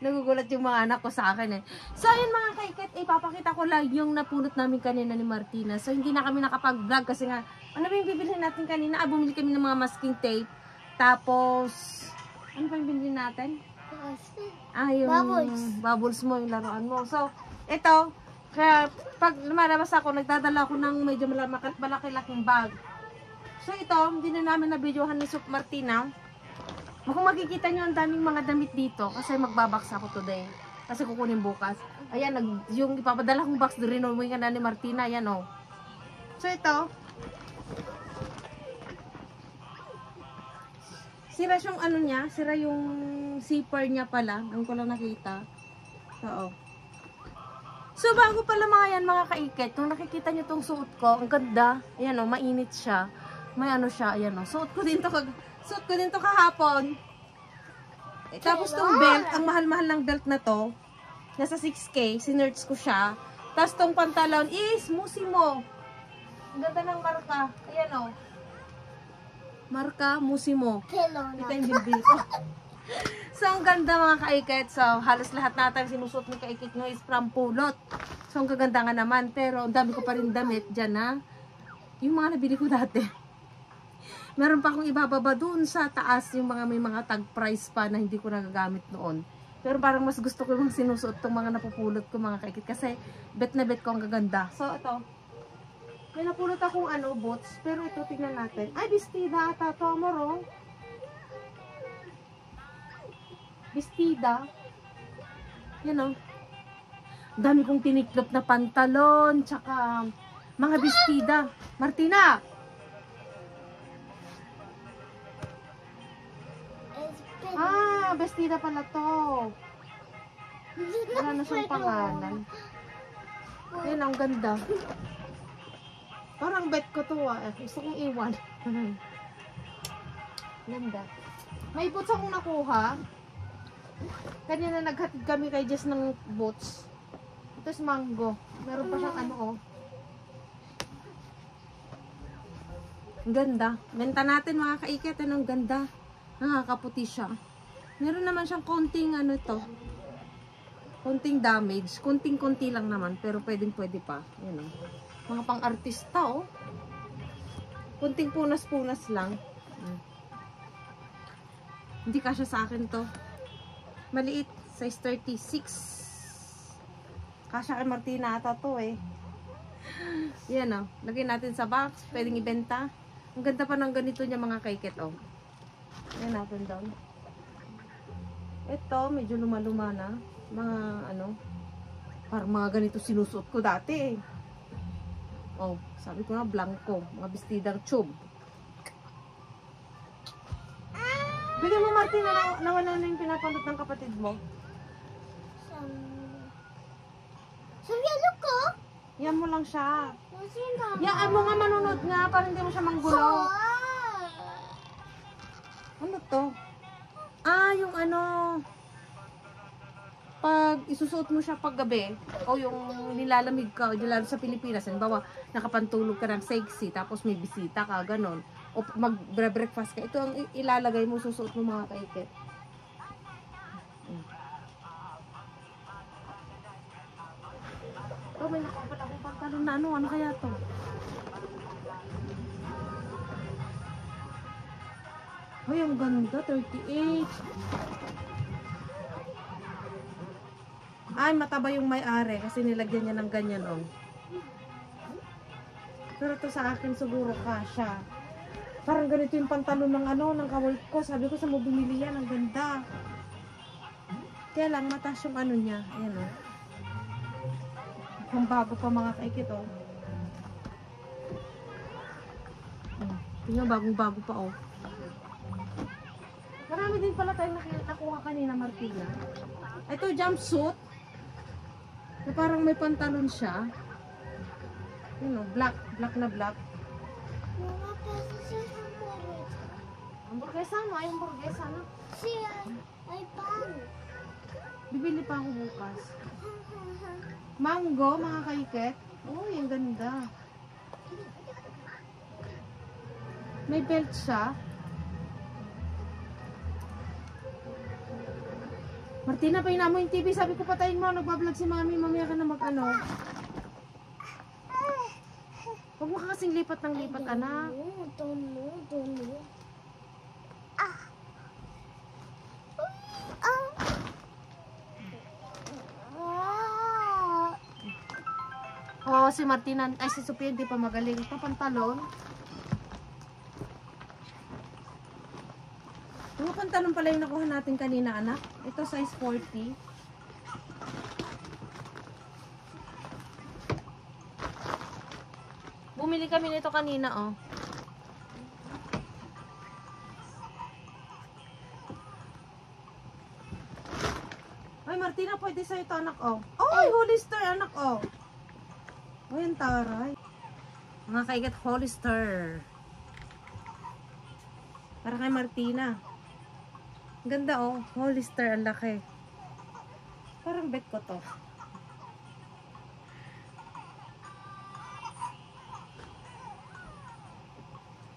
Nagugulat yung mga anak ko sa akin eh. So, yun mga kaiket, ipapakita ko lang yung napulot namin kanina ni Martina. So, hindi na kami nakapag-vlog kasi nga, ano ba yung bibilhin natin kanina? Bumili kami ng mga masking tape. Tapos, ano pa yung binili natin? Yung bubbles mo, yung laruan mo. So, ito, kaya pag lumalabas ako, nagdadala ako ng medyo malaki-laking bag. So, ito, hindi na namin na-videohan ni Sup Martina. Kung makikita nyo, ang daming mga damit dito kasi magbabaks ako today. Kasi kukunin bukas. Ayan, yung ipapadala kong box doon rin, umuwi ka na ni Martina. Ayan, oh. So, ito. Sira yung ano niya. Sira yung zipper niya pala. Ang ko lang nakita. So, oh. So, bago pala mga yan, mga kaiket. Kung nakikita nyo tong suot ko, ang ganda. Ayan, oh, mainit siya. May ano siya. Ayan, oh. Suot ko din to kahapon. Tapos tong belt, ang mahal-mahal ng belt na to, nasa 6K, sinerch ko siya. Tapos tong pantalon is Musimo. Ang ganda ng marka. Ayan o. Marka Musimo. Ito yung bilbil ko. So, ang ganda mga kaiket. So, halos lahat natin sinusuot ng kaiket nyo is from pulot. So, ang gaganda nga naman. Pero, ang dami ko pa rin damit dyan ha. Yung mga nabili ko dati. Meron pa akong ibababa doon sa taas yung mga may mga tag price pa na hindi ko nagagamit noon. Pero parang mas gusto ko yung sinusuot tong mga napupulot ko mga kaikit kasi bet na bet ko ang gaganda. So ito, may napulot akong boots, pero ito tingnan natin. Ay, bestida ata to, amoro. Bestida. Yan o. Dami kong tiniklop na pantalon, tsaka mga bestida. Martina! Bestida pala to. Wala na siyang pangalan. Yan, ang ganda. Parang bet ko to gusto kong iwan. Ganda. May boots akong nakuha. Kanina naghatid kami kay Jess ng boots. Ito is mango. Meron pa siyang Ang ganda. Benta natin mga kaiket. Ang ganda. Nakakaputi siya. Meron naman siyang konting konting damage. Konting-konti lang naman. Pero pwedeng-pwede pa. Yan o. Mga pang-artista o. Konting punas-punas lang. Hindi kasya sa akin to. Maliit. Size 36. Kasya kay Martina ata to eh. Yan o. Lagay natin sa box. Pwedeng ibenta. Ang ganda pa ng ganito niya mga kaiket o. Yan natin down. Ito, medyo luma-luma na. Mga parang mga ganito sinusuot ko dati. Oh, sabi ko nga, blanco. Mga bestidang tube. Bigyan mo, Martina, nawala na yung pinapalot ng kapatid mo. Sa yelo ko? Yan mo lang siya. Yan mo nga, manunod nga, para hindi mo siya manggulo. Ano to? Yung pag isusuot mo siya pag gabi, o yung nilalamig ka, lalo sa Pilipinas, halimbawa, nakapantulog ka ng sexy, tapos may bisita ka, ganon. O mag-breakfast ka, ito ang ilalagay mo, susuot mo mga kaiket. Oh, may nakapat akong pantalon na ano kaya to? Ay, ang ganda, 38. Ay, mataba yung may-ari kasi nilagyan niya ng ganyan, oh. Pero to sa akin siguro kasha. Parang ganito yung pantalon ng ng kawork ko. Sabi ko sa mo bumili yan, ang ganda. Kaya lang, mataas yung niya. Ayan, oh. Kung bago pa mga kaikit, oh. Tingnan, bagong-bago pa, oh. Marami din pala tayong nakuha kanina, Martina. Ito, jumpsuit. Na parang may pantalon siya. Yun o, black. Black na black. Mama, pesa siya hamburger. Hamburguesa mo, ay hamburguesa na. Siya ay pan. Bibili pa ako bukas. Mango, mga kaiket. Uy, ang ganda. May belt siya. Martina, pahinaan mo yung TV. Sabi ko patayin mo. Nagbablog si mami. Mamaya ka na mag-ano. Huwag mo ka kasing lipat ng lipat, anak. Tono. Oo, si Martina, ay si Sophia hindi pa magaling. Ito, pantalon. Yung pantalon pala yung nakuha natin kanina, anak. Ito, size 40. Bumili kami nito kanina, oh. Ay, Martina, pwede sa'yo ito, anak, oh. Ay, Hollister, anak, oh. Uy, ang taray. Mga kaigat Hollister. Para kay Martina. Ang ganda, oh. Hollister, ang laki. Parang bet ko to.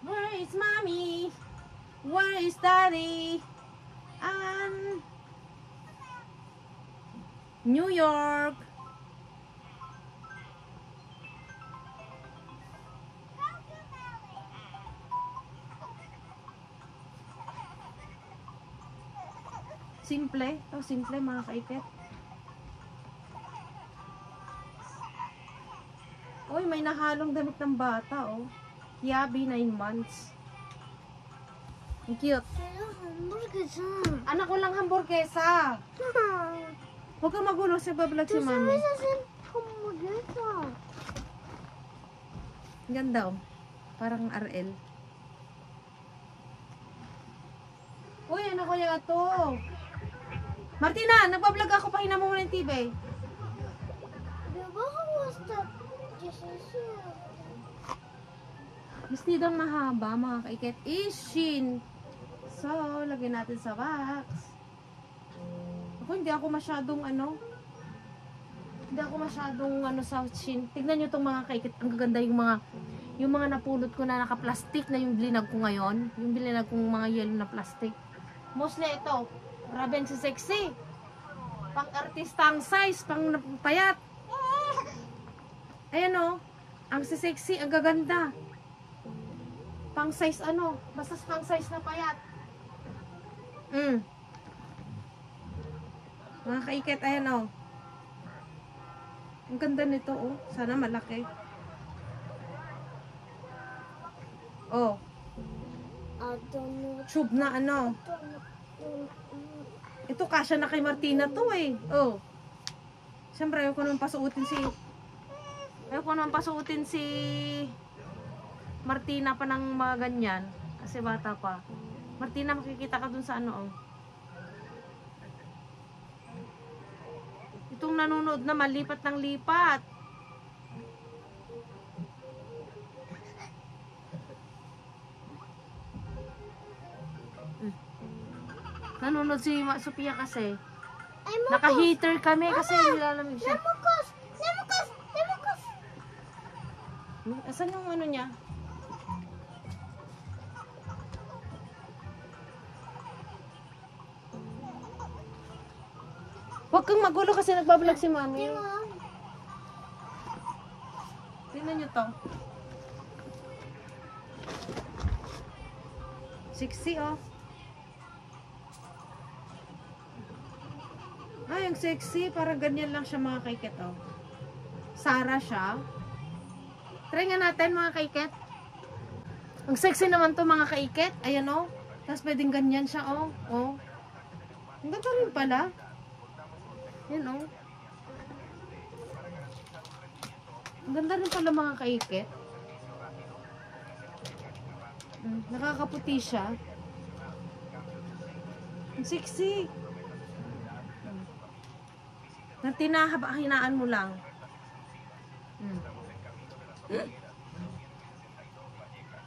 Where is mommy? Where is daddy? And New York. Simple. Oh, simple mga kaiket. Uy, may nahalong damit ng bata, oh. Yabi, 9 months. Ang cute. Pero hamburger siya. Anak ko lang hamburguesa. Huwag kang magulo sa bablog si mami. Sabi sa hamburger siya. Ang ganda, oh. Parang RL. Uy, ano kaya ito? Martina, nagbablog ako. Pahinam mo muna yung TV. Diba kamusta? Siya. Vestidong mahaba, mga kaiket. Ishin. So, lagyan natin sa box. Ako, hindi ako masyadong sa shin. Tignan nyo itong mga kaiket. Ang gaganda yung mga napulot ko na naka-plastic na yung blinag ko ngayon. Yung blinag kong mga yellow na plastic. Mostly ito. Raben si sexy. Pang artista ang size. Pang payat. Ayan o. Ang si sexy. Ang gaganda. Pang size basta pang size na payat. Mga kaiket, ayan o. Ang ganda nito, oh. Sana malaki. Oh. Tube na Ito kasya na kay Martina to, eh. Oh. Siyempre, ayaw ko naman pasuotin si Martina pa ng mga ganyan. Kasi bata pa. Martina, makikita ka dun sa oh. Itong nanonood na malipat ng lipat. Nanonood si Sophia kasi. Naka-heater kami kasi nilalamig siya. Lemukos! Asan yung niya? Huwag kang magulo kasi nagbablog si mami. Tingnan nyo to. Sexy, oh. Ay, ang sexy. Parang ganyan lang siya, mga kaiket, oh. Sarah siya. Try nga natin, mga kaiket. Ang sexy naman to, mga kaiket. Ayan, oh. Tapos pwedeng ganyan siya, oh. Oh. Ang ganda rin pala. Yan, oh. Ang ganda rin pala, mga kaiket. Nakakaputi siya. Ang sexy. Nang hinaan mo lang.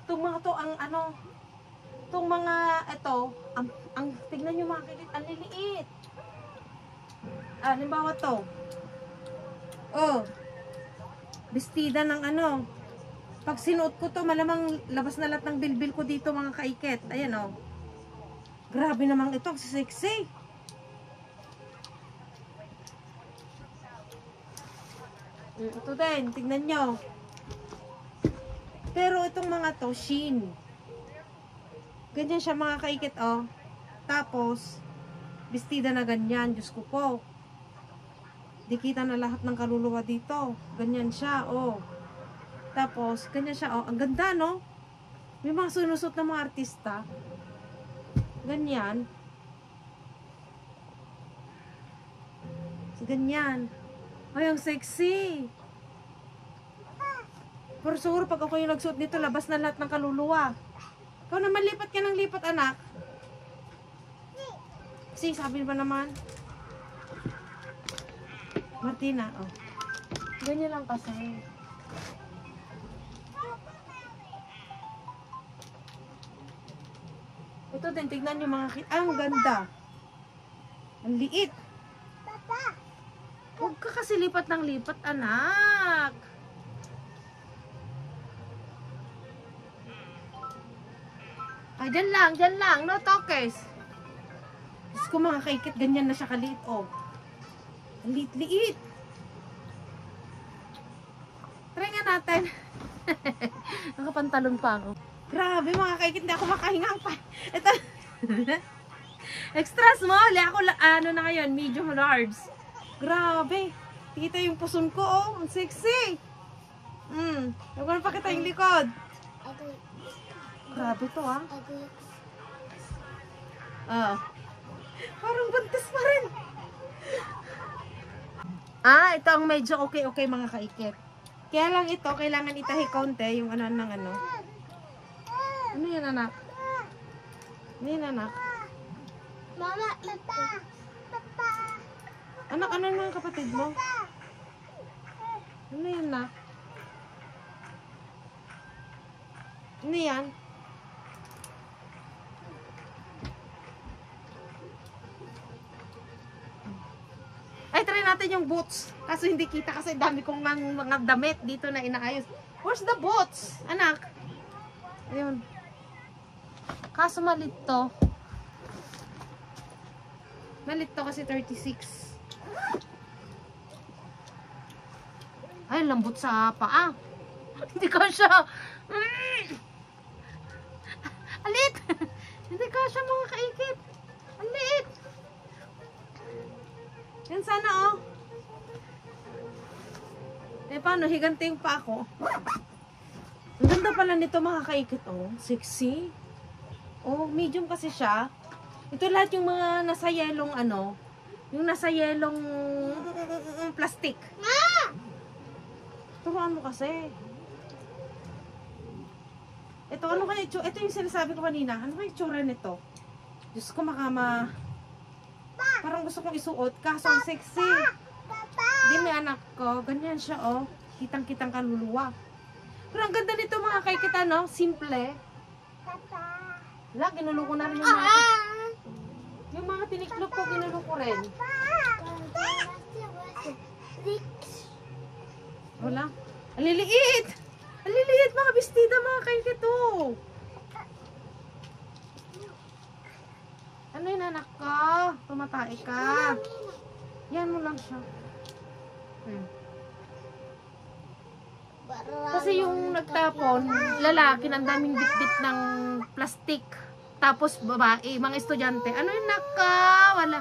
Itong mga to, ang ano, itong mga, ito, ang tignan nyo mga kikit, ang liliit. Halimbawa to. Oh, bestida ng ano. Pag sinuot ko to, malamang labas na lahat ng bilbil ko dito mga kaiket. Ayan oh. Grabe namang ito, sexy. Ito din, tignan nyo. Pero itong mga to, Shein. Ganyan siya mga kaiket oh. Tapos, bestida na ganyan, Diyos ko po. Di kita na lahat ng kaluluwa dito. Ganyan siya oh. Tapos, ganyan siya, oh. Ang ganda, no? May mga sunusot ng mga artista. Ganyan. Ganyan. Ay, ang sexy. Pero siguro, pag ako yung nagsuot nito, labas na lahat ng kaluluwa. Ikaw naman, lipat ka ng lipat, anak. Si, sabi ba naman? Martina, oh. Ganyan lang kasi. Ito din, tignan nyo mga ang ganda. Ang liit. Huwag ka kasi lipat ng lipat, anak. Ay, dyan lang. No tokes. Diyos ko mga kaikit, ganyan na siya kaliit, oh. Ang liit-liit. Try nga natin. Nakapantalon pa ako. Grabe mga kaikit, hindi ako makahinga pa. Ito. Extra small. Ako, ano na ngayon, medium large. Grabe. Kita yung puson ko, oh. Ang sexy. Huwag ko na pakita yung likod. Grabe to, ah. Parang buntis pa rin. Ito ang medyo okay mga kaikit. Kaya lang ito, kailangan itahi kaunti yung ano ng ano. Ano yan, anak? Ano yan, anak? Mama, Papa. Anak, ano ng kapatid mo? Ano yan, anak? Ano yan? Ay, try natin yung boots. Kaso hindi kita kasi dami kong mga damit dito na inaayos. Where's the boots? Anak? Ayun. Kaso malit to. Malit to kasi 36. Ay, lambot sa paa. Hindi ka siya. Alit. Hindi ka siya mga kaikit. Alit. Yan sana oh. Paano? Higanting pa ako. Ang ganda pala nito mga kaikit oh. Sexy. Oh, medium kasi siya. Ito lahat yung mga nasa yelong ano. Yung nasa yelong plastic. Turuan mo kasi. Ito ano kaya ito yung sinasabi ko kanina. Ano kaya itsura nito? Diyos ko parang gusto kong isuot. Kaso ang sexy. Hindi may anak ko. Ganyan siya oh. Kitang-kitang kaluluwa. Pero ang ganda nito mga kaikita no. Simple. Wala, ginulo ko na rin yung mga tiniklop ko, ginulo ko rin. Wala. Ang liliit! Ang liliit mga bestida mga kaikito. Ano yun anak ko? Tumatay ka. Yan mo lang siya. Kasi yung nagtapon, lalaki ng daming bitbit ng plastic. Tapos babae, mga estudyante. Ano yun naka? Wala.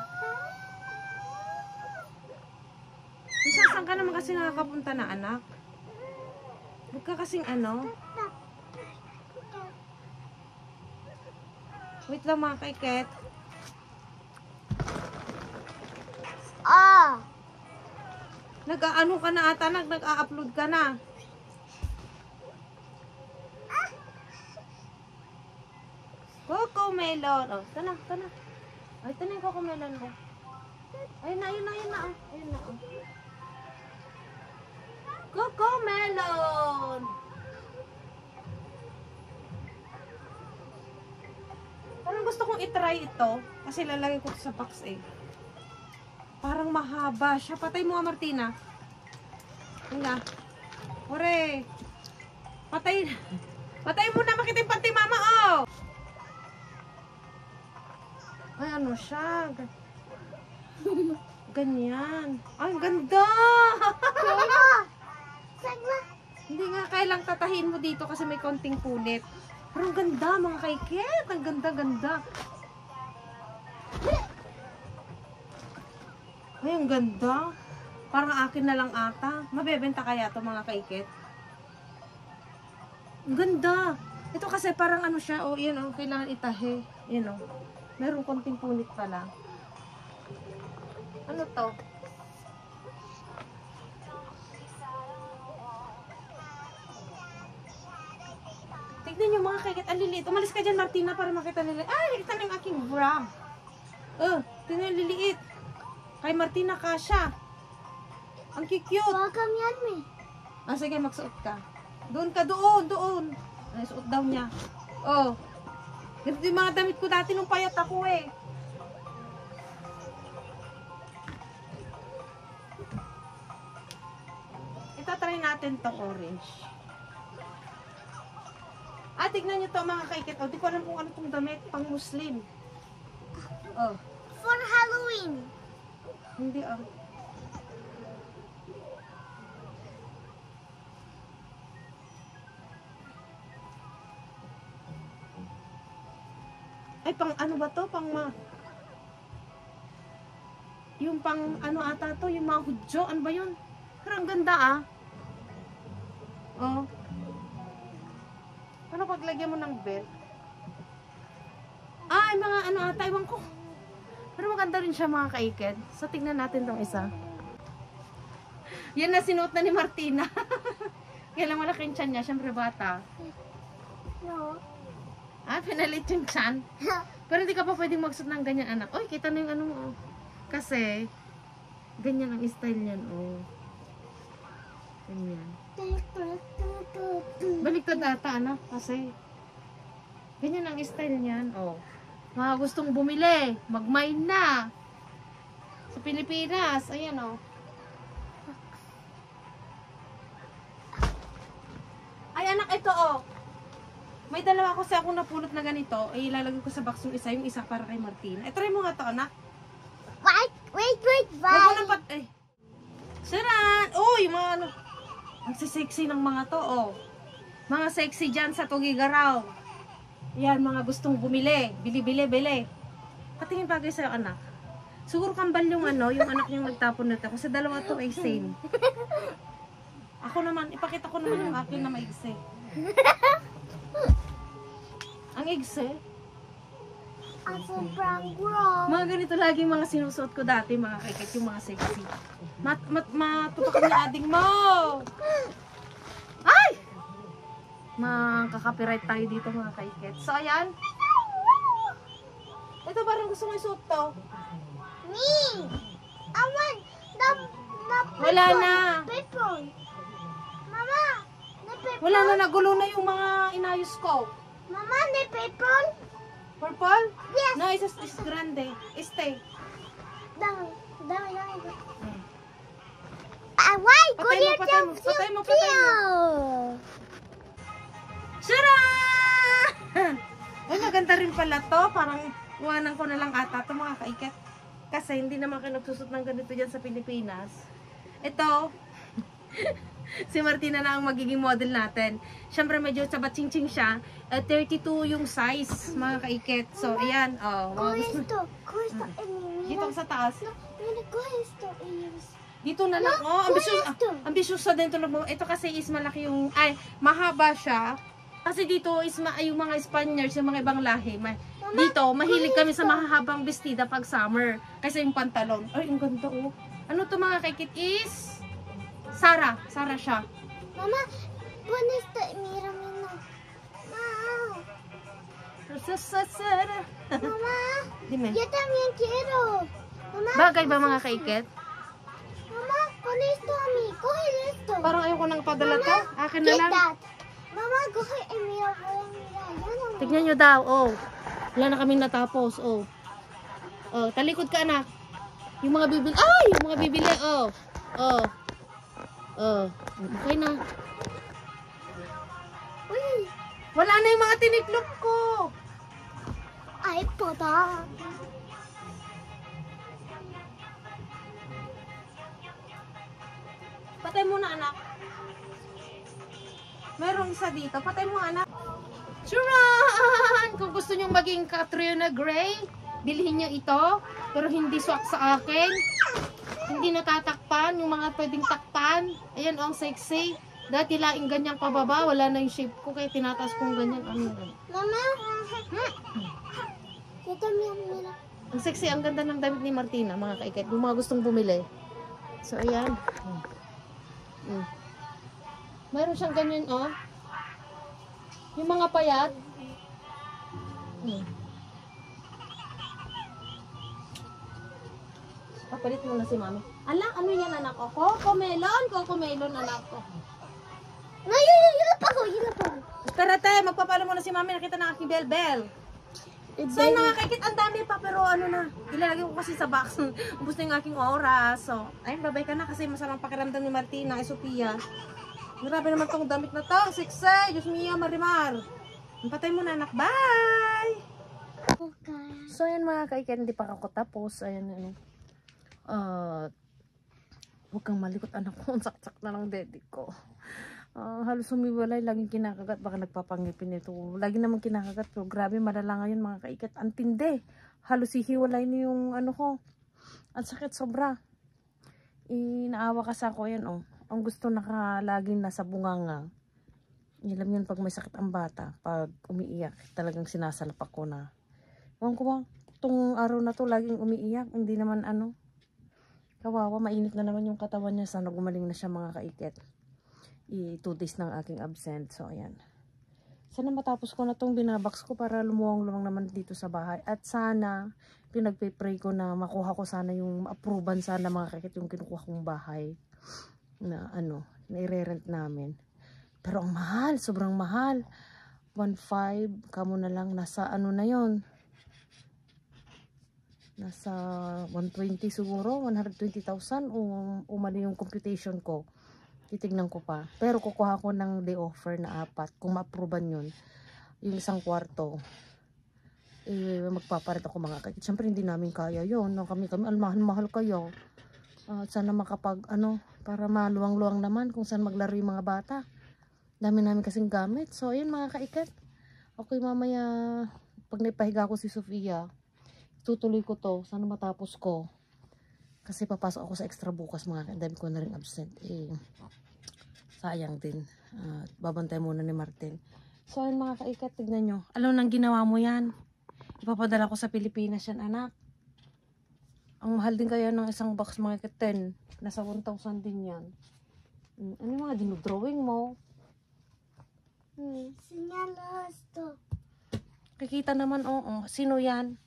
Saan ka naman kasi nakakapunta na anak? Huwag ka kasing ano? Wait lang mga kaiket. Nag-aano ka na ata, nag-a-upload ka na. Coco Melon. Oh, tana. Ay, ito na yung Cocomelon mo. Ayun na, ayun na, ayun na. Oh. Ayun na, oh. Cocomelon! Parang gusto kong itry ito. Kasi lalagay ko sa box eh. Parang mahaba siya. Patay mo nga, Martina. Ayun na. Ore. Patay. Patay mo na. Makita yung panty mama, oh. Ay, ano siya? Ganyan. Ay, ang ganda! Hindi nga, kailang tatahin mo dito kasi may konting punit. Pero ang ganda, mga kaiket. Ang ganda-ganda. Ay, ang ganda. Parang akin na lang ata. Mabebenta kaya to mga kaiket? Ang ganda. Ito kasi parang ano siya, oh, yan oh, kailangan itahe. Yan oh. Meron konting punit pala. Ano to? Tignan nyo mga kaiket, ang liliit. Umalis ka dyan, Martina, para makita nila. Ay, nakita na yung aking bra. Tignan yung liliit. Kay Martina, kasha. Ang cute. Welcome yan, me. Sige, magsuot ka. Doon ka, doon. Ay, suot daw niya. Oh. Ganito yung mga damit ko dati nung payat ako eh. Ito, try natin to orange. Tignan nyo to mga kaikit. Di ko alam kung ano tong damit. Pang Muslim. For Halloween. Hindi Ay, pang ano ba to? Yung pang ano ata to? Yung mga hudyo? Ano ba yun? Pero ang ganda Oh. Ano paglagyan mo ng belt? Ay, mga ano ata, iwan ko. Pero maganda rin siya mga kaiked. So, tingnan natin tong isa. Yan na sinuot na ni Martina. Kailang malaki yung tiyan niya. Siyempre bata. No. Pinalit yung tiyan. Pero hindi ka pa pwedeng magsuot ng ganyan, anak. Oy, kita na yung ano mo. Kasi, ganyan ang style niyan. Ganyan. Baliktad ata, anak. Kasi, ganyan ang style niyan. Mga gustong bumili, mag-mine na. Sa Pilipinas. Ayan, Ay, anak, ito, May dalawa ako sa akong napulot na ganito. Ay, ilalagay ko sa box yung isa para kay Martina. Try mo nga to, anak. Wait, Wag mo nang Saran! Uy, mga ano. Ang sexy ng mga to, Mga sexy dyan sa Tugigaraw. Yan, mga gustong bumili. Bili. Patingin bagay sa'yo, anak. Siguro kambal yung yung anak niyang nagtapon nito. Kasi dalawa to ay same. Ako naman, ipakita ko naman yung akin na maigsi. Ang igsi. Ang sobrang gross. Mga ganito lagi mga sinusuot ko dati, mga kaikit, yung mga sexy. Matutok ni ading mo! Ay! Makaka-copyright tayo dito mga kaikit. So, ayan. Ito parang gusto ko isuot to. Me! I want the Wala na. paper. Mama, the paper. Wala na, nagulo na yung mga inayos ko. Mama, the paper. Purple? Yes. No, is grande. Stay. Dami. Why? Patay mo. Shara! Ay, maganda rin pala to. Parang iwanan ko na lang ata to mga kaiket. Kasi hindi naman kayo nagsusot ng ganito dyan sa Pilipinas. Ito, si Martina na ang magiging model natin. Siyempre medyo sabat-ching-ching siya. 32 yung size, mga kaiket. So, ayan. Dito sa taas. Dito na lang. Ambisyoso din ito. Ito kasi is malaki yung, mahaba siya. Kasi dito is yung mga Spaniards, yung mga ibang lahi. Dito, mahilig kami sa mahahabang bestida pag summer. Kasi yung pantalon. Ay, ang ganda Ano to mga kaikit is? Sara siya. Mama, bonita, mira mo. Sara. Mama, Dime. Yo también quiero. Mamá, Bagay ba mga kaiket? mamá, pon esto a mí. Coge esto. Parang ayoko nang padala to. Akin na Get lang. that. Mamá, coge el mío. Voy a mirar. Yo no. Tignan nyo daw, oh. Wala na kami natapos, oh. Oh, talikod ka, anak. Yung mga bibili, ay! Yung mga bibili, oh. Oh. Oh. Okay na. Uy, Wala na yung mga tiniklop ko. ay, papa. Patay mo na, anak. Merong isa dito. Patay mo, anak. Churan! Kung gusto nyo maging Katrina Gray, bilhin nyo ito. Pero hindi swak sa akin. Hindi natatakpan. Yung mga pwedeng takpan. Ayan, oh, ang sexy. Dati laing ganyang pababa. Wala na yung shape ko. Kaya tinataas kong ganyan. Ano? Mamá. Yo también, mira. Ang sexy. Ang ganda ng damit ni Martina, mga kaiket. Yung mga gustong bumili. So, ayan. Mayroon siyang ganyan, oh. Yung mga payat. Papalit mo na si mami. Ala, ano yan, anak ko? Coco melon, anak ko. No, yo la pago, yo la pago. Karate, magpapalo mo na si mami. Nakita na aking bell. So, yung mga kaikit, ang dami pa, pero ano na, ilalagay ko kasi sa box. Ubus na yung aking oras. So, ayun, babay ka na kasi masamang pakiramdam ni Martina, ay Sophia. Grabe naman tong damit na to. Sexy, Diyos mio, Marimar. Patay mo na, anak. Bye! Okay. So, ayan mga kaikit, hindi pa ako tapos. Ayan, ano. Huwag kang malikot, anak ko. Ang saksak na ng daddy ko. Halos humiwalay, laging kinakagat, baka nagpapangipin ito. Lagi naman kinakagat, pero grabe, malala ngayon mga kaikat. Ang tindi. Halos hihiwalay na yung ano ko. Ang sakit, sobra. Inaawa ka sa ako, yan, oh. Ang gusto nakalaging nasa bunganga. Alam yun, pag may sakit ang bata, pag umiiyak, talagang sinasalpak ko na. Ewan ko ba, itong araw na to, laging umiiyak. Hindi naman ano. Kawawa, mainit na naman yung katawan niya. Sana gumaling na siya mga kaiket. 2 days ng aking absent. So, ayan. Sana matapos ko na tong binabox ko para lumuwang-luwang naman dito sa bahay. At sana, pinagpipray ko na makuha ko sana yung approval sana mga kakit yung kinukuha kong bahay. Na ano, na i-rent namin. Pero ang mahal, sobrang mahal. 1.5, kamo na lang, nasa ano na yon, nasa 120 siguro, 120,000 o umali yung computation ko. Titignan ko pa. Pero kukuha ko ng day offer na 4. Kung ma-approvean yun, yung isang kwarto, magpapalit ako mga kakit. Siyempre hindi namin kaya yun. No? Kami, mahal kayo. Sana makapag, ano, para maluwang-luwang naman kung saan maglaro yung mga bata. Dami namin kasing gamit. So, ayun mga kaikat. Okay, mamaya, pag naipahiga ko si Sophia, tutuloy ko to. Sana matapos ko. Kasi papasok ako sa extra bukas mga dami ko na rin absent. Sayang din. Babantay muna ni Martin. So, ayun mga kaikat, tignan nyo. Alam nang ginawa mo yan. Ipapadala ko sa Pilipinas yan, anak. Ang mahal din kaya ng isang box mga kaikat, 10. Nasa 1,000 din yan. Ano yung mga dinodrawing mo? Señala esto. Kikita naman, oo. Sino yan?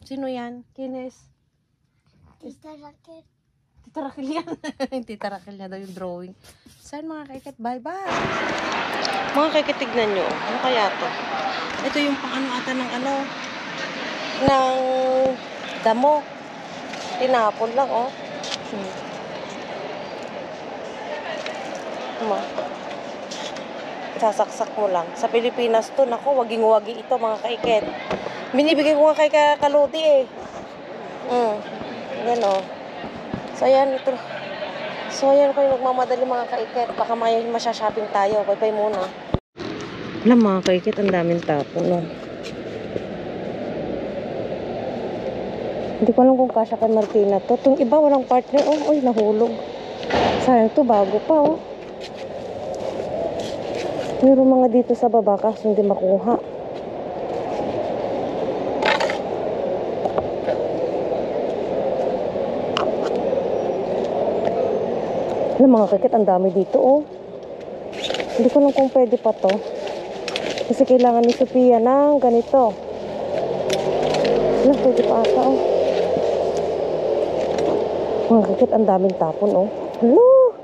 Sino yan? Kines? Tita Raquel. Tita Raquel yan. Tita Raquel niya daw yung drawing. Saan mga kaikit? Bye-bye. Mga kaikit, tignan nyo. Ano kaya to? Ito yung pang-ano ata ng ano. Ng damo. Tinapon lang, oh. Sasaksak mo lang. Sa Pilipinas to, nako, waging-wagi ito mga kaikit. Binibigay ko nga kay Kaludi eh. Yan o. So yan, ito. So yan ko yung nagmamadali mga kaikit. Baka masya-shopping tayo. Bye-bye muna. Alam mga kaikit, ang daming tapo, no? Hindi ko alam kung kasya kay Martina to. Itong iba, walang partner. Oh, oy, nahulog. Sayang to, bago pa, oh. Meron mga dito sa baba kasi hindi makuha. Alam mga kakit, ang dami dito, oh. Hindi ko lang kung pwede pa to. Kasi kailangan ni Sophia ng ganito. Wala, pwede pa ata, oh. Mga kakit, ang daming tapon, oh. Hello!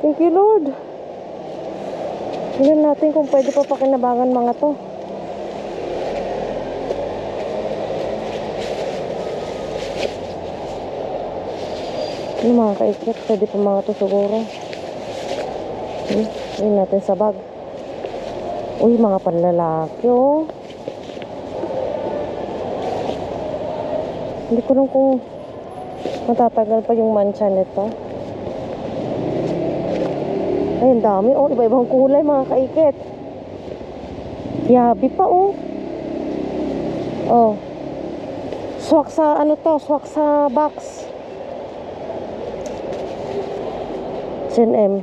Thank you, Lord. Tingnan natin kung pwede pa pakinabangan mga to. Ano mga kaikit, pwede pa mga to siguro. Tingnan natin sa bag. Uy, mga panlalaki, oh. Hindi ko lang kung matatagal pa yung mancha nito. Ay, ang dami, oh. Iba-ibang kulay, mga kaikit. Yabi pa, oh. Oh. Swak sa, ano to, swak sa box. H&M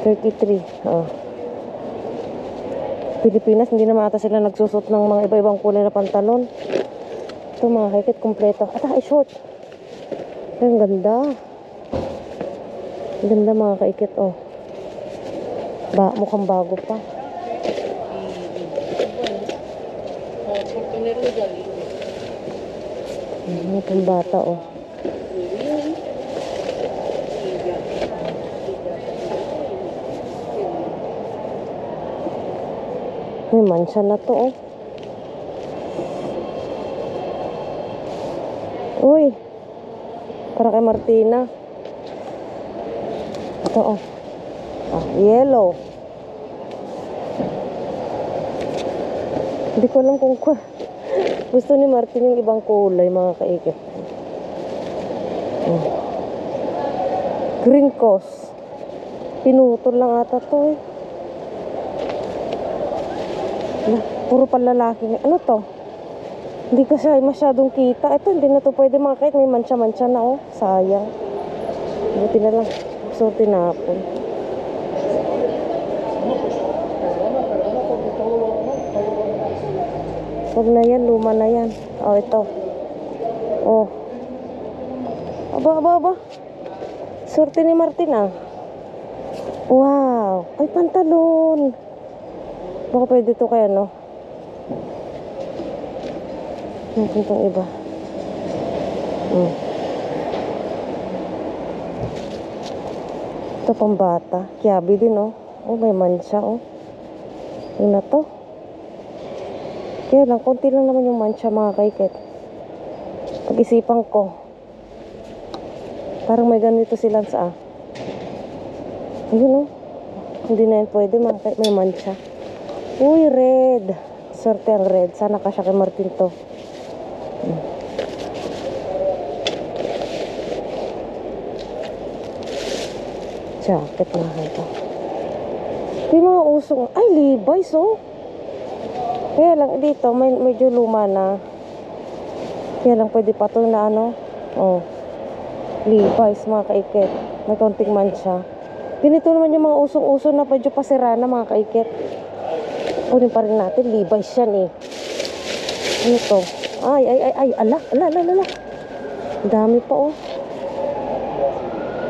33. Oh. Pilipinas, hindi naman ata sila nagsusot ng mga iba-ibang kulay na pantalon. Ito, mga kaikit, kompleto. At ay, short. Ay, ang ganda. Ang ganda, mga kaikit, oh. Mukhang bago pa. Mukhang bata, oh. May mancha na to, oh. Uy. Para kay Martina. Ito, oh. Ah, yellow. Hindi ko alam kung gusto ni Martin yung ibang kulay, mga kaikit. Oh. Green cos. Pinutol lang ata to, eh. Puro palalaki. Ano to? Hindi kasi masyadong kita. Ito, hindi na to pwede, mga kaikit. May mancha-mancha na, oh. Sayang. Buti na lang. So, tinapon. Huwag na yan, luma na yan. Oh, ito. Oh. Aba. Sorte ni Martin, ah. Wow. Ay, pantalon. Baka pwede to kaya, no? Natin itong iba. Ito pang bata. Kiabi din, oh. Oh, may mancha, oh. Yun na to. Kaya lang, konti lang naman yung mancha, mga kaikit. Pag-isipan ko. Parang may ganito silang sa, ayun, oh. Hindi na yan pwede, mga kaikit. May mancha. Uy, red. Sorte ang red. Sana kasya kay Martin to. Jacket na ito. Ito yung mga usong. Ay, Levi's, oh. Kaya lang dito, medyo luma na. Kaya lang pwede pa ito na ano. Oh. Levi's, mga kaikit. May konting mancha. Ganito naman yung mga usong-uso na medyo pasira na, mga kaikit. Kunin pa rin natin. Levi's yan, eh. Ano to? Ay. Ala. Ang dami pa, oh.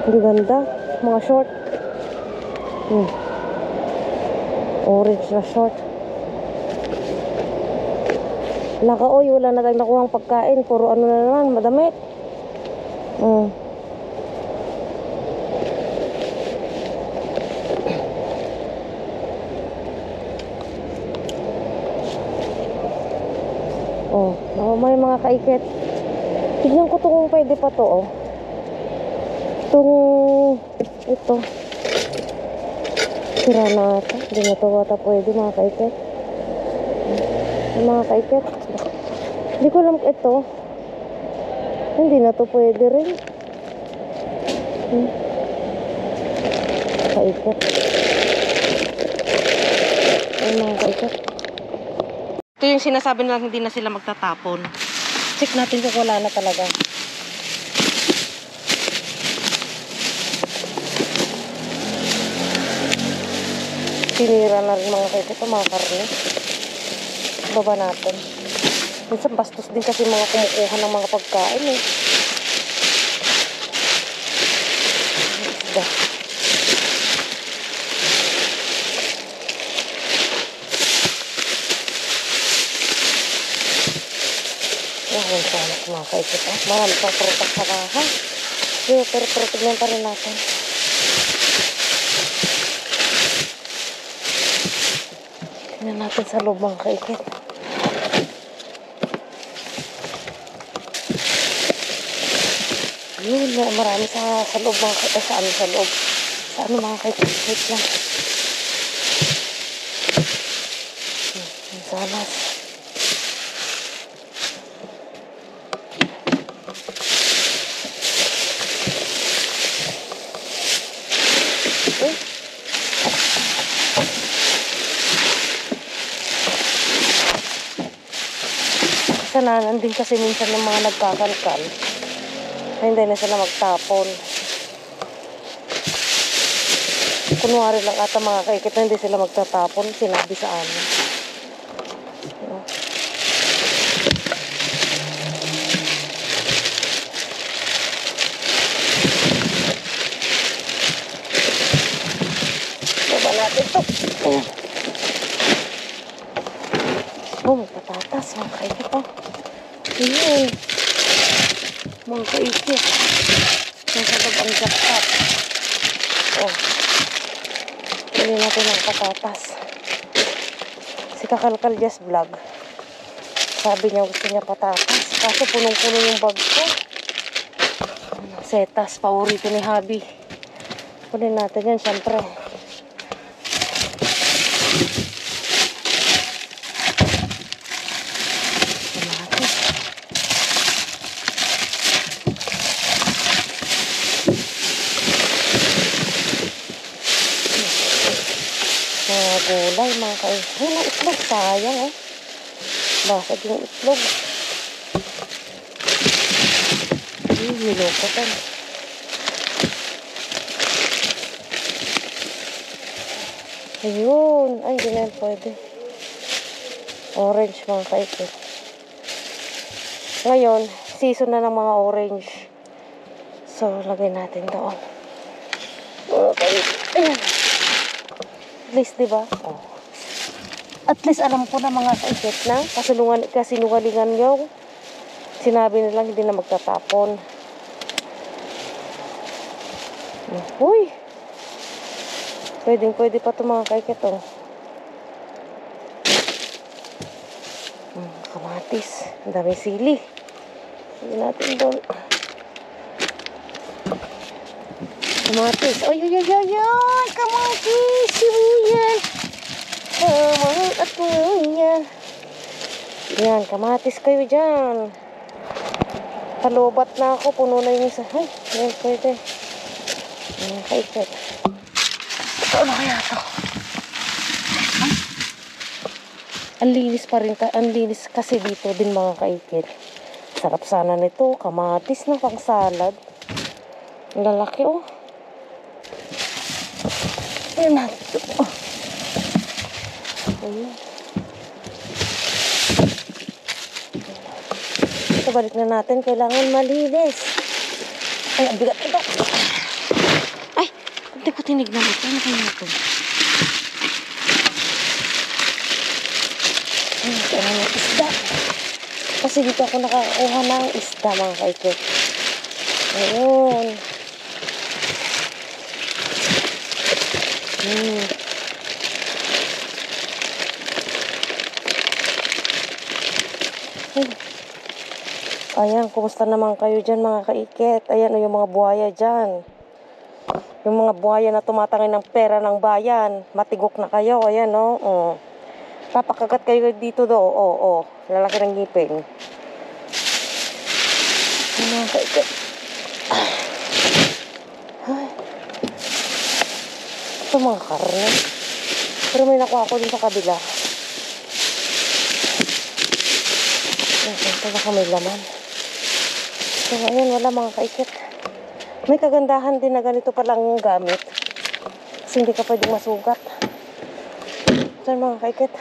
Ang ganda. Mga short. Orange na short. Wala ka, oy. Wala na tayong nakuhang pagkain. Puro ano na naman. Madamit. Oh, may mga kaikit. Tignan ko to kung pwede pa to, oh. Ito. Sira na ito. Hindi na ito ata pwede, mga kaikit. Mga kaikit. Hindi ko alam ito. Hindi na ito pwede rin. Kaikit. Ay, mga kaikit. Ito yung sinasabi nilang hindi na sila magtatapon. Check natin kung wala na talaga. Sinira na rin mga kaikit ito, mga karne. Baba natin. Minsan bastos din kasi mga kumukuha ng mga pagkain, eh. Isda. Yan, sana mga kaikit. Marami pang prutas sa bahay. Pero tignan pa rin natin. Tignan natin sa loob mga kaikit. Yun, marami sa loob mga kaikit. Sa loob. Sa ano mga kaikit. Wait lang. Salas. Kasalanan din kasi minsan ng mga nagkakalkal na hindi na sila magtapon. Kunwari lang ata mga kaikit na hindi sila magtatapon, sinabi sa amin. Baba natin ito. Ayan. Oh, may patatas mga kaikit oh. Ayan. Mga kaikit. Nasa loob ang jackpot. Oh. Pili natin ang patatas. Si Kakalkal Just Vlog. Sabi niya gusto niya patatas. Kaso punong-puno yung bag ko. Setas, paborito ni Habi. Kunin natin yan, syempre. Mga gulay, mga kaibigan. Ay, mga itlog. Sayang, eh. Basag yung itlog. Ay, nilukotan. Ayun. Ay, hindi na yan pwede. Orange, mga kaibigan. Ngayon, season na ng mga orange. So, lagay natin doon. Okay. Ayan. At least, diba? Oh. At least, alam ko na mga kaikit na. Kasinungalingan yung sinabi nilang hindi na magtatapon. Uy! Pwede pa ito mga kaikit, oh. Kamatis. Ang dami sili. Sige natin doon. Kamatis. Ay! Kamatis! Sibuyas! Kamang at kuya. Yan, kamatis kayo dyan. Palubat na ako. Puno na yung isa. Ay, yan pwede. Yan, kaikit. Ano kaya ito? Ang linis pa rin. Ang linis kasi dito din mga kaikit. Sarap sana nito. Kamatis na pang salad. Ang lalaki oh. Ayan natin. Oh. Ayan. Ito balik na natin. Kailangan malinis. Ay, ang bigat ito. Ay, hindi ko tinignan ito. Ano kayo ito? Ay, kailangan ng isda. Kasi dito ako nakakakuha ng isda mga kaikit. Ayun. Ayan, kumusta naman kayo dyan mga kaikit? Ayan, yung mga buhaya dyan. Yung mga buhaya na tumatangay ng pera ng bayan. Matigok na kayo, ayan no. Papakagat kayo dito do. Lalaki ng ngipin. Ayan mga kaikit. Ito mga karne. Pero may nakuha ko din sa kabila. Ito baka may laman. So ayan, wala mga kaikit. May kagandahan din na ganito palang gamit. Kasi hindi ka pwedeng masugat. So mga kaikit.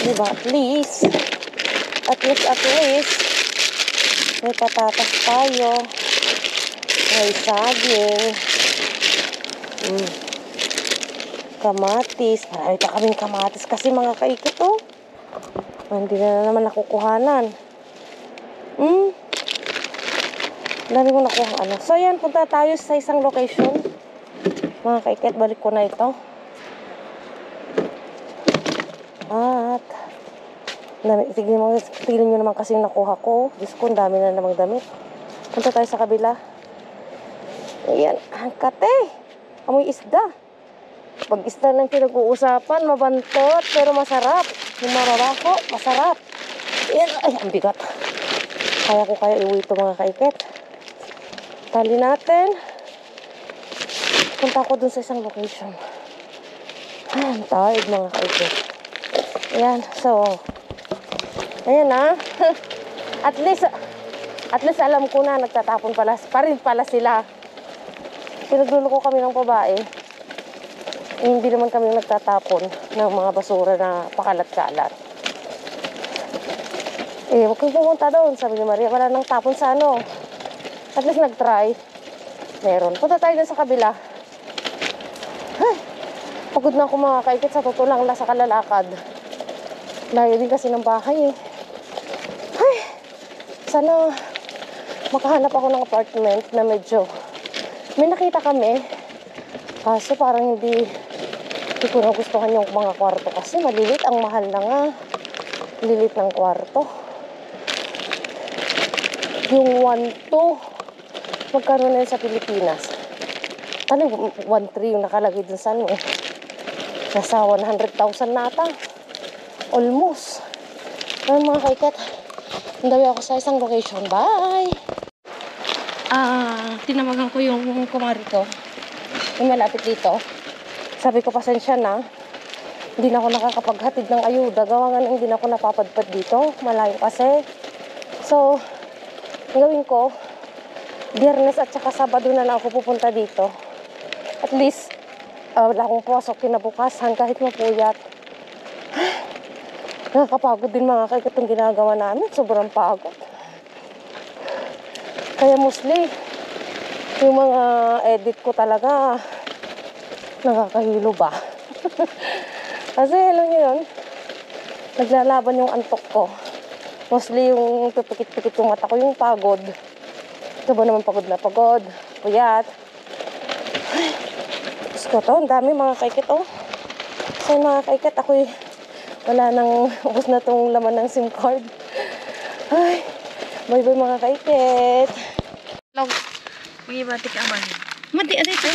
Diba? At least. May patatas tayo. May saging. Kamatis. Marami pa kaming kamatis kasi mga kaikit oh. Hindi na naman nakukuhanan. Dami ko nakuha ano. So yan, punta tayo sa isang location. Mga kaiket, balik ko na ito. At tignan nyo naman kasi yung nakuha ko. Diyos ko, ang dami na namang damit. Punta tayo sa kabila. Ayan, kate. Amoy isda. Pag isda lang pinag-uusapan, mabantot, pero masarap. Yung mararako, masarap. Ayan, ay, ang bigat. Kaya iuwi ito mga kaiket. Tali natin. Punta ko dun sa isang location. Ang tired mga kaiket. Ayan, so, ayan na. At least alam ko na nagtatapon pa rin pala sila. Pinagluloko kami ng babae. Hindi naman kami nagtatapon ng mga basura na pakalat-kalat. Huwag kang pumunta doon, sabi ni Maria. Wala nang tapon sa ano. At least nag-try. Meron. Punta tayo doon sa kabila. Ay, pagod na ako mga kaikit. Sa totoo lang sa kalalakad. Layo din kasi ng bahay eh. Ay, sana makahanap ako ng apartment na medyo may nakita kami. Kaso parang hindi ko nagustuhan yung mga kwarto kasi malilit. Ang mahal na nga. Lilit ng kwarto. Yung 1-2 magkano na yun sa Pilipinas? Ano 1-3 yung nakalagay dun sa ano eh. Nasa 100,000 nata. Almost. Ayun mga kaiket. Hindawi ako sa isang location. Bye! Tinamagan ko yung kumari ko. Yung malapit dito. Sabi ko, pasensya na. Hindi na ako nakakapaghatid ng ayuda. Gawa nga nang hindi na ako napapadpad dito. Malayo kasi. So, gawin ko, Biyernes at saka Sabado na lang ako pupunta dito. At least, wala akong pasok kinabukasan kahit mapuyat. Nakakapagod din mga kaiket itong ginagawa namin. Sobrang pagod. Kaya mostly, yung mga edit ko talaga, nakakahilo ba? Kasi alam niyo yun, naglalaban yung antok ko. Mostly yung pipikit-pikit yung mata ko, yung pagod. Ito ba naman pagod na pagod? Puyat. Ay, Diyos ko to, ang dami mga kaiket oh. So mga kaiket, ako'y wala nang ubos na tong laman ng SIM card. Ay, bye-bye mga kaiket. Log. May batik aman. Mati, aday ito.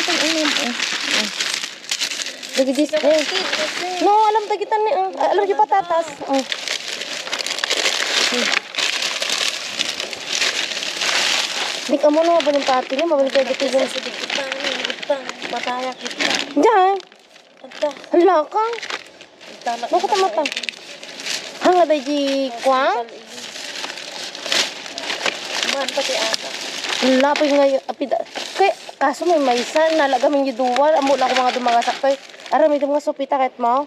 Dagidis. No, alam dagitan ni. Alam yung patatas. Di ka mo na mabaling pati niya. Mabaling kayo dito dyan. Mataya kita. Diyan. Hala ka. Tamat. Bakit ang mata? Hanga day di kwang? Man pati ata. Hala pa yung ngayon. Kaya kaso may maisan. Nalagamin yung duwal. Amo lang ako mga dumagasak tayo. Aramid mga supita kahit mo.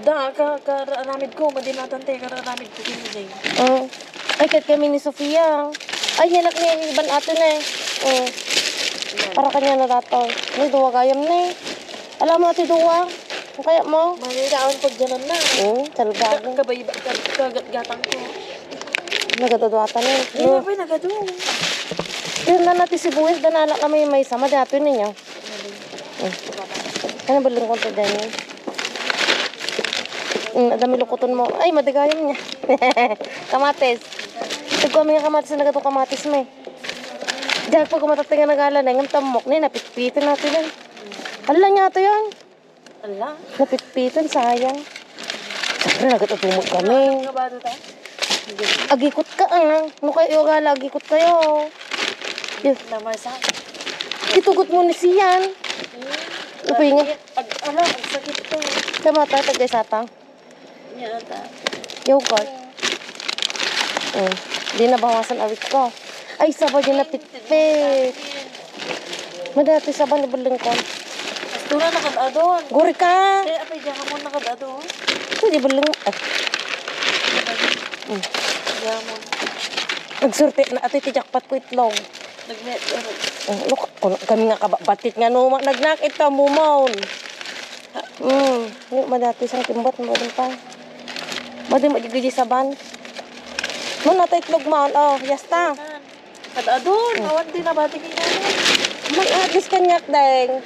Da, karamid ko. Madinatante, karamid ko. Hindi. Ay, kahit kami ni Sofia. Ay, hinak niya yung iban atin eh. Para kanya na dato. May duwa gayam na eh. Alam mo ati duwa? Ang kaya mo? Maniraon pag dyanan na. Talaga. Kagat-gatang ko. Nagadaduatan eh. Hindi ba nagado? Yun na natin si Buwis. Danala kami may sama. Dato ninyo. Ano ba lang konto dyan yun? Dami lukuton mo. Ay, madigayam niya. Kamatis. Ito kami nga kamatis na nagatong kamatis mo eh. Diyan pag kumatatingan na gala na yung tamok na napitpitin natin yan. Ala niya ito yan. Ala? Napitpitin, sayang. Siyempre nagatatumog kami. Ano ba ito ta? Agikot ka Ano kayo gala, agikot kayo. Namasa. Itugot mo ni siyan. Upay nga. Ala, ang sakit ko. Kamata, tagay satang. Yan ta. Yogurt. Di na bawasan awit ko. Ay, sabay din napitpit. Madati sabay na balingkon. Tura nakadadon. Guri ka! Eh, apay diyan ka mo nakadadon. Hindi baling... Diyan mo. Nagsurte na ati ti jackpot ko itlog. Nagnet. Look, kami nga kabatit nga no. Nagnakit ka mo maun. Madati sang timbat mo din pa. Madi mo digidi sa ban. Man natay itlog man. Oh, yasta. Kada doon, awan din na bati kay Man at least kanyak deng.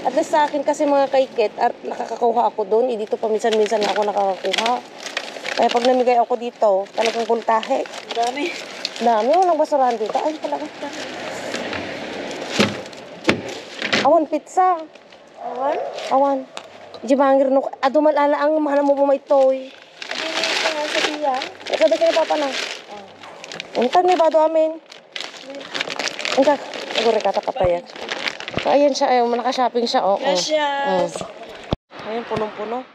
At least sa akin kasi mga kaikit, nakakakuha ako doon. Dito paminsan-minsan na ako nakakakuha. Kaya pag namigay ako dito, talagang kultahe. Dami. Dami, walang basurahan dito. Ay, talaga. Awan, pizza. Awan? Awan. Di bangir no. Ado malala ang mahal mo bumay-toy. Adi ka nga sa diyan. Sabi ka na papa na. Untan may bado amin. Unta. Agure kata kapaya. Ayan siya, ayun, malaka-shopping siya. Oh, Gracias. Ayun, punong-puno.